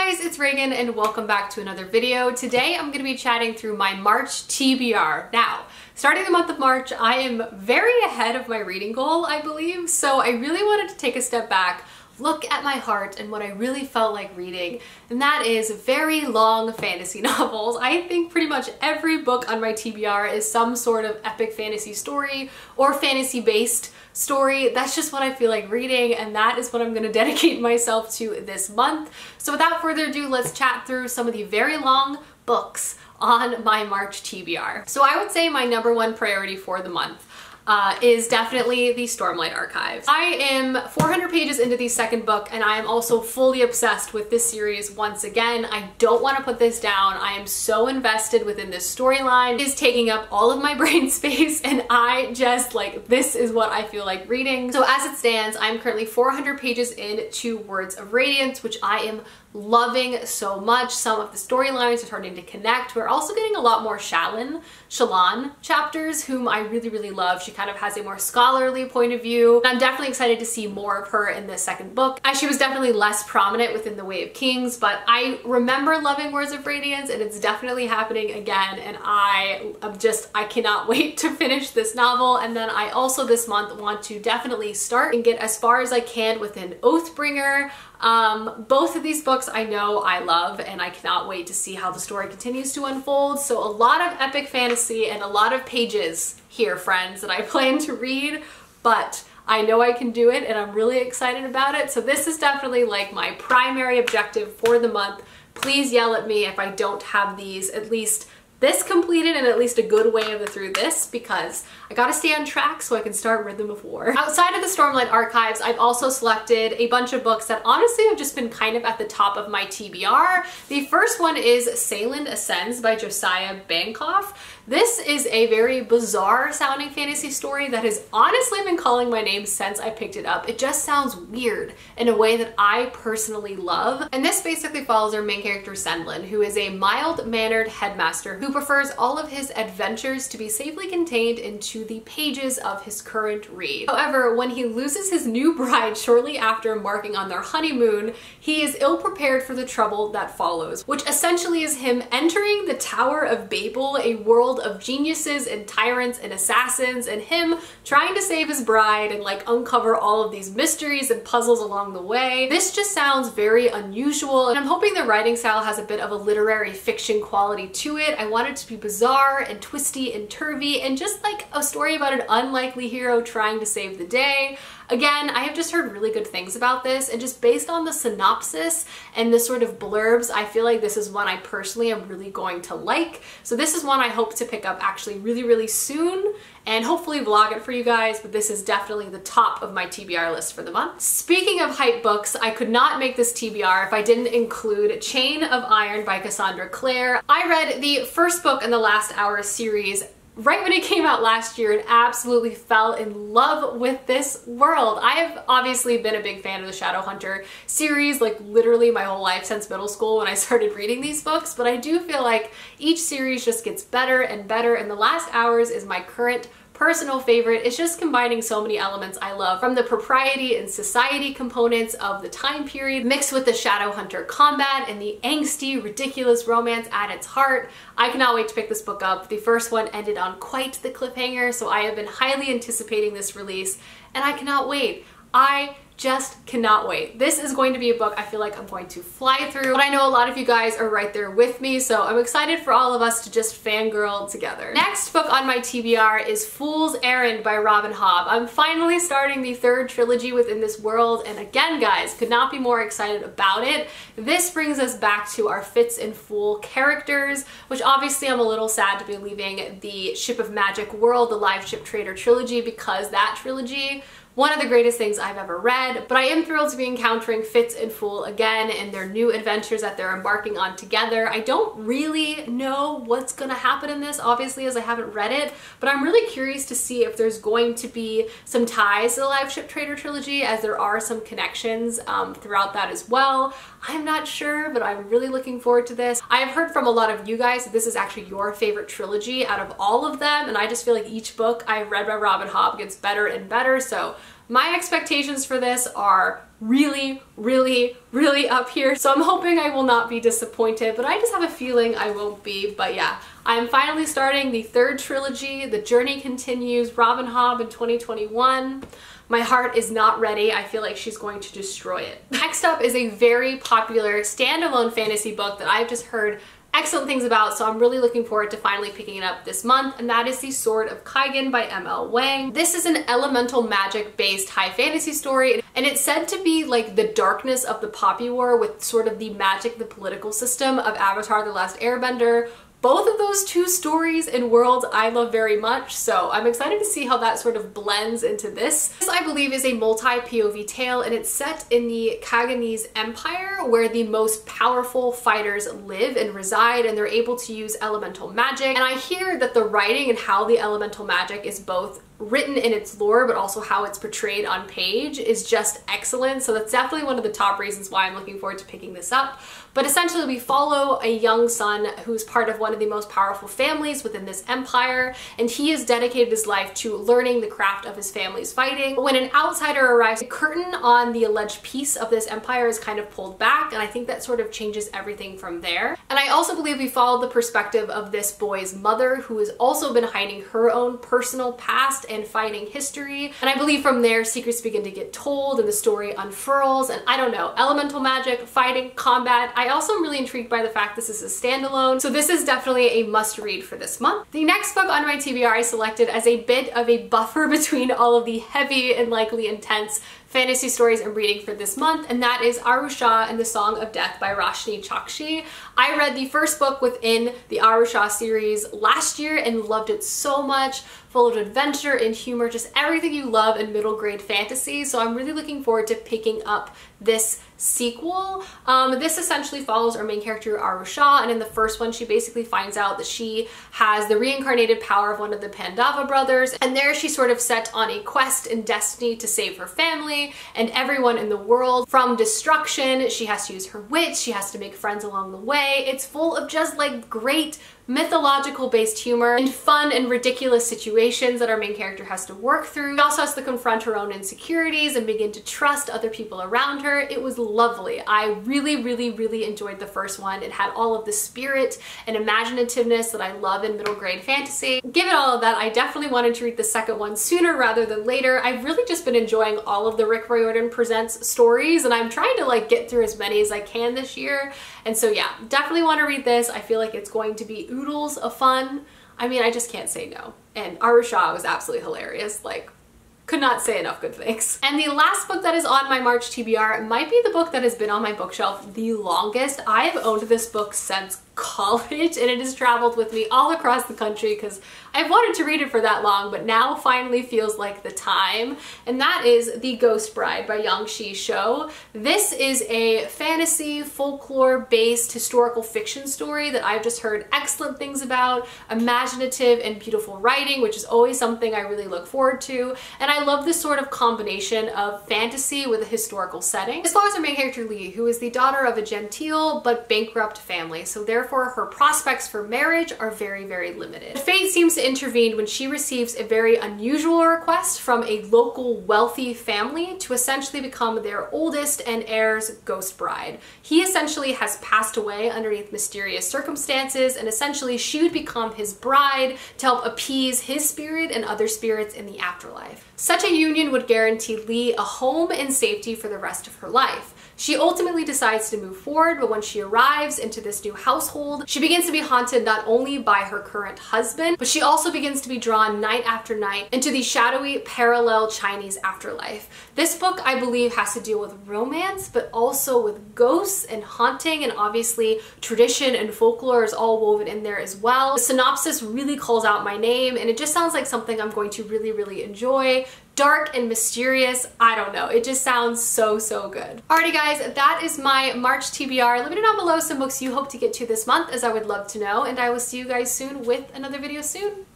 guys, it's Reagan and welcome back to another video. Today I'm going to be chatting through my March TBR. Now, starting the month of March, I am very ahead of my reading goal, I believe, so I really wanted to take a step back, look at my heart and what I really felt like reading, and that is very long fantasy novels. I think pretty much every book on my TBR is some sort of epic fantasy story or fantasy-based story. That's just what I feel like reading, and that is what I'm going to dedicate myself to this month. So without further ado, let's chat through some of the very long books on my March TBR. So I would say my #1 priority for the month is definitely the Stormlight Archive. I am 400 pages into the second book and I am also fully obsessed with this series once again. I don't want to put this down. I am so invested within this storyline. It is taking up all of my brain space and I just this is what I feel like reading. So as it stands, I'm currently 400 pages into Words of Radiance, which I am loving so much. Some of the storylines are starting to connect. We're also getting a lot more Shallan chapters, whom I really love. She kind of has a more scholarly point of view. And I'm definitely excited to see more of her in the second book, as she was definitely less prominent within The Way of Kings, but I remember loving Words of Radiance and it's definitely happening again, and I cannot wait to finish this novel. And then I also this month want to definitely start and get as far as I can within Oathbringer. Both of these books I know I love and I cannot wait to see how the story continues to unfold. So a lot of epic fantasy and a lot of pages here, friends, that I plan to read, but I know I can do it and I'm really excited about it. So this is definitely like my primary objective for the month. Please yell at me if I don't have these, at least this completed and at least a good way through this, because I gotta stay on track so I can start Rhythm of War. Outside of the Stormlight Archives, I've also selected a bunch of books that honestly have just been kind of at the top of my TBR. The first one is Senlin Ascends by Josiah Bankoff. This is a very bizarre sounding fantasy story that has honestly been calling my name since I picked it up. It just sounds weird in a way that I personally love. And this basically follows our main character Senlin, who is a mild-mannered headmaster who prefers all of his adventures to be safely contained into the pages of his current read. However, when he loses his new bride shortly after embarking on their honeymoon, he is ill-prepared for the trouble that follows, which essentially is him entering the Tower of Babel, a world of geniuses and tyrants and assassins, and him trying to save his bride and uncover all of these mysteries and puzzles along the way. This just sounds very unusual, and I'm hoping the writing style has a bit of a literary fiction quality to it. I want it to be bizarre and twisty and turvy and just like a story about an unlikely hero trying to save the day. Again, I have just heard really good things about this, and just based on the synopsis and the sort of blurbs, I feel like this is one I personally am really going to like. So this is one I hope to pick up actually really soon and hopefully vlog it for you guys, but this is definitely the top of my TBR list for the month. Speaking of hype books, I could not make this TBR if I didn't include Chain of Iron by Cassandra Clare. I read the first book in the Last Hour series right when it came out last year and absolutely fell in love with this world. I have obviously been a big fan of the Shadowhunter series, literally my whole life since middle school when I started reading these books, but I do feel like each series just gets better and better, and The Last Hours is my current personal favorite. It's just combining so many elements I love, from the propriety and society components of the time period mixed with the Shadowhunter combat and the angsty, ridiculous romance at its heart. I cannot wait to pick this book up. The first one ended on quite the cliffhanger, so I have been highly anticipating this release and I cannot wait. I just cannot wait. This is going to be a book I feel like I'm going to fly through, but I know a lot of you guys are right there with me, so I'm excited for all of us to just fangirl together. Next book on my TBR is Fool's Errand by Hobb. I'm finally starting the third trilogy within this world, and again guys, could not be more excited about it. This brings us back to our Fitz and Fool characters, which obviously I'm a little sad to be leaving the Ship of Magic world, the Live Ship Trader trilogy, because that trilogy, one of the greatest things I've ever read, but I am thrilled to be encountering Fitz and Fool again and their new adventures that they're embarking on together. I don't really know what's gonna happen in this, obviously, as I haven't read it, but I'm really curious to see if there's going to be some ties to the Live Ship Trader trilogy, as there are some connections throughout that as well. I'm not sure, but I'm really looking forward to this. I have heard from a lot of you guys that this is actually your favorite trilogy out of all of them, and I just feel like each book I've read by Hobb gets better and better, so my expectations for this are really, really, really up here. So I'm hoping I will not be disappointed, but I just have a feeling I won't be. But yeah, I'm finally starting the third trilogy. The journey continues. Robin Hobb in 2021. My heart is not ready. I feel like she's going to destroy it. Next up is a very popular standalone fantasy book that I've just heard excellent things about, so I'm really looking forward to finally picking it up this month, and that is The Sword of Kaigen by M.L. Wang. This is an elemental magic based high fantasy story, and it's said to be like the darkness of the Poppy War with sort of the magic, the political system of Avatar: The Last Airbender. Both of those two stories and worlds I love very much, so I'm excited to see how that sort of blends into this. This, I believe, is a multi-POV tale, and it's set in the Kaigenese Empire, where the most powerful fighters live and reside, and they're able to use elemental magic. And I hear that the writing and how the elemental magic is both written in its lore, but also how it's portrayed on page is just excellent. So that's definitely one of the top reasons why I'm looking forward to picking this up. But essentially we follow a young son who's part of one of the most powerful families within this empire, and he has dedicated his life to learning the craft of his family's fighting. But when an outsider arrives, the curtain on the alleged peace of this empire is kind of pulled back, and I think that sort of changes everything from there. And I also believe we follow the perspective of this boy's mother, who has also been hiding her own personal past and fighting history. And I believe from there, secrets begin to get told and the story unfurls, and I don't know, elemental magic, fighting, combat. I also am really intrigued by the fact this is a standalone, so this is definitely a must read for this month. The next book on my TBR I selected as a bit of a buffer between all of the heavy and likely intense fantasy stories I'm reading for this month, and that is Arusha and the Song of Death by Rashni Chakshi. I read the first book within the Arusha series last year and loved it so much, full of adventure and humor, just everything you love in middle grade fantasy, so I'm really looking forward to picking up this sequel. This essentially follows our main character Arusha, and in the first one she basically finds out that she has the reincarnated power of one of the Pandava brothers, and there she's sort of set on a quest and destiny to save her family and everyone in the world from destruction. She has to use her wits, she has to make friends along the way. It's full of just like great mythological based humor and fun and ridiculous situations that our main character has to work through. She also has to confront her own insecurities and begin to trust other people around her. It was lovely. I really, really, really enjoyed the first one. It had all of the spirit and imaginativeness that I love in middle grade fantasy. Given all of that, I definitely wanted to read the second one sooner rather than later. I've really just been enjoying all of the Rick Riordan Presents stories, and I'm trying to like get through as many as I can this year. And so yeah, definitely want to read this. I feel like it's going to be oodles of fun. I mean, I just can't say no. And Arusha was absolutely hilarious. Like, could not say enough good things. And the last book that is on my March TBR might be the book that has been on my bookshelf the longest. I have owned this book since college, and it has traveled with me all across the country because I've wanted to read it for that long, but now finally feels like the time. And that is The Ghost Bride by Yang Shih. This is a fantasy, folklore-based historical fiction story that I've just heard excellent things about, imaginative and beautiful writing, which is always something I really look forward to. And I love this sort of combination of fantasy with a historical setting. As far as our main character Lee, who is the daughter of a genteel but bankrupt family, so therefore her prospects for marriage are very, very limited. Fate seems to intervene when she receives a very unusual request from a local wealthy family to essentially become their oldest and heir's ghost bride. He essentially has passed away underneath mysterious circumstances, and essentially she would become his bride to help appease his spirit and other spirits in the afterlife. Such a union would guarantee Lee a home and safety for the rest of her life. She ultimately decides to move forward, but when she arrives into this new household, she begins to be haunted not only by her current husband, but she also begins to be drawn night after night into the shadowy parallel Chinese afterlife. This book, I believe, has to deal with romance, but also with ghosts and haunting, and obviously tradition and folklore is all woven in there as well. The synopsis really calls out my name, and it just sounds like something I'm going to really, really enjoy. Dark and mysterious, I don't know, it just sounds so, so good. Alrighty guys, that is my March TBR. Let me know down below some books you hope to get to this month, as I would love to know, and I will see you guys soon with another video soon.